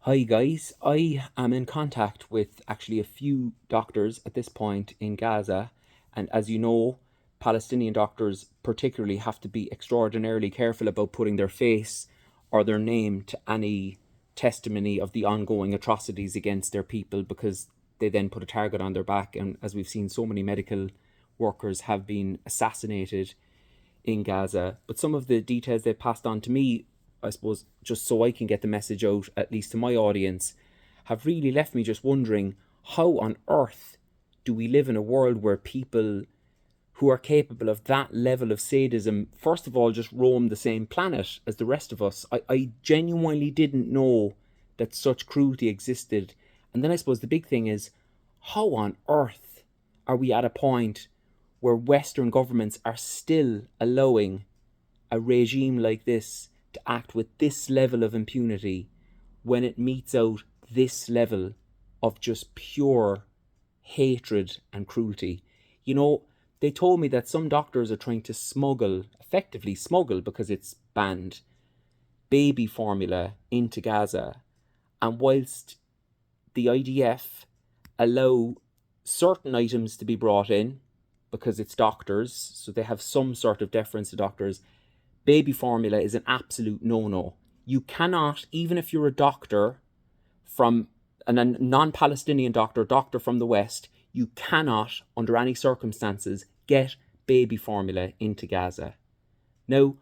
Hi guys, I am in contact with actually a few doctors at this point in Gaza, and as you know, Palestinian doctors particularly have to be extraordinarily careful about putting their face or their name to any testimony of the ongoing atrocities against their people because they then put a target on their back, and as we've seen, so many medical workers have been assassinated in Gaza. But some of the details they passed on to me, I suppose, just so I can get the message out, at least to my audience, have really left me just wondering how on earth do we live in a world where people who are capable of that level of sadism, first of all, just roam the same planet as the rest of us? I genuinely didn't know that such cruelty existed. And then I suppose the big thing is, how on earth are we at a point where Western governments are still allowing a regime like this to act with this level of impunity when it metes out this level of just pure hatred and cruelty? You know, they told me that some doctors are trying to effectively smuggle because it's banned, baby formula into Gaza. And whilst the IDF allow certain items to be brought in because it's doctors, so they have some sort of deference to doctors, baby formula is an absolute no-no. You cannot, even if you're a doctor from a non-Palestinian doctor from the West, you cannot, under any circumstances, get baby formula into Gaza. Now,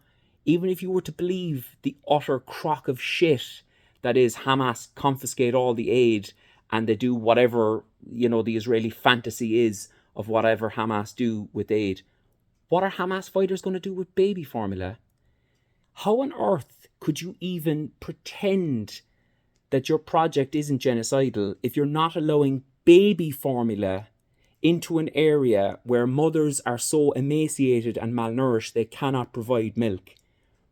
even if you were to believe the utter crock of shit that is Hamas confiscate all the aid and they do whatever, the Israeli fantasy is of whatever Hamas do with aid, what are Hamas fighters going to do with baby formula? How on earth could you even pretend that your project isn't genocidal if you're not allowing baby formula into an area where mothers are so emaciated and malnourished they cannot provide milk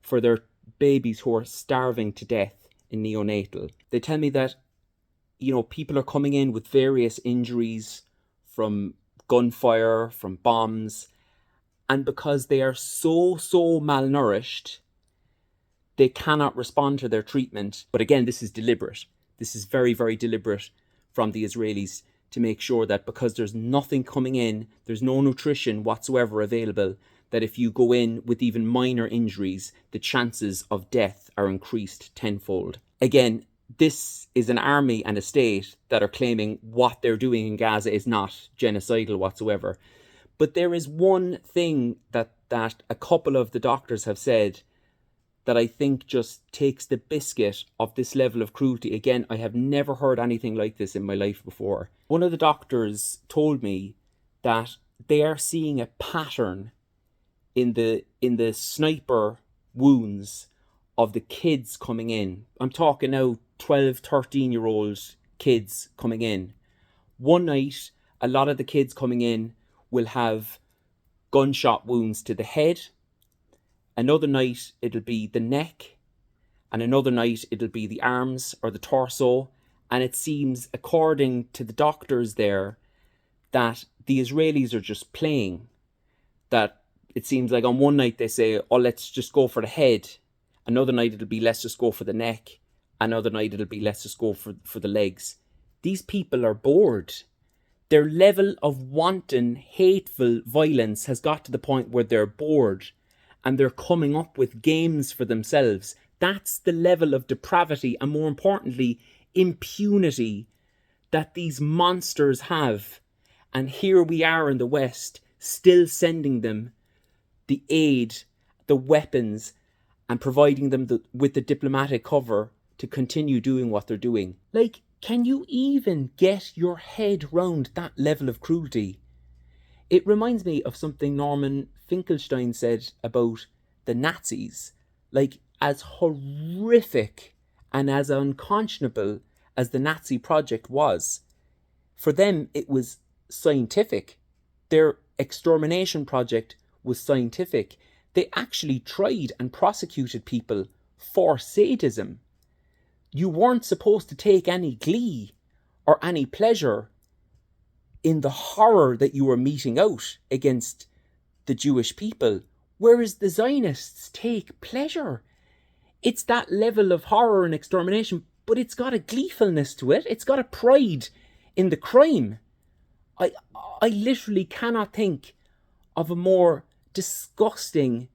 for their babies who are starving to death in neonatal? They tell me that, people are coming in with various injuries from gunfire, from bombs, and because they are so malnourished, they cannot respond to their treatment. But again, this is deliberate. This is very, very deliberate from the Israelis to make sure that because there's nothing coming in, there's no nutrition whatsoever available, that if you go in with even minor injuries, the chances of death are increased tenfold. Again, this is an army and a state that are claiming what they're doing in Gaza is not genocidal whatsoever. But there is one thing that a couple of the doctors have said that I think just takes the biscuit of this level of cruelty. Again, I have never heard anything like this in my life before. One of the doctors told me that they are seeing a pattern in the sniper wounds of the kids coming in. I'm talking now 12, 13-year-old kids coming in. One night, a lot of the kids coming in will have gunshot wounds to the head. Another night, it'll be the neck. And another night, it'll be the arms or the torso. And it seems, according to the doctors there, that the Israelis are just playing. That it seems like on one night they say, oh, let's just go for the head. Another night it'll be, let's just go for the neck. Another night it'll be, let's just go for the legs. These people are bored. Their level of wanton, hateful violence has got to the point where they're bored and they're coming up with games for themselves. That's the level of depravity and, more importantly, impunity that these monsters have. And here we are in the West, still sending them the aid, the weapons, and providing them with the diplomatic cover to continue doing what they're doing. Like, can you even get your head round that level of cruelty? It reminds me of something Norman Finkelstein said about the Nazis. Like, as horrific and as unconscionable as the Nazi project was, for them it was scientific. Their extermination project was scientific. They actually tried and prosecuted people for sadism. You weren't supposed to take any glee or any pleasure in the horror that you were meting out against the Jewish people, whereas the Zionists take pleasure. It's that level of horror and extermination, but it's got a gleefulness to it. It's got a pride in the crime. I I literally cannot think of a more disgusting,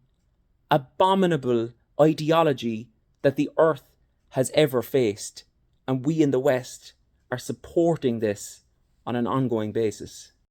abominable ideology that the earth has ever faced, and we in the West are supporting this on an ongoing basis.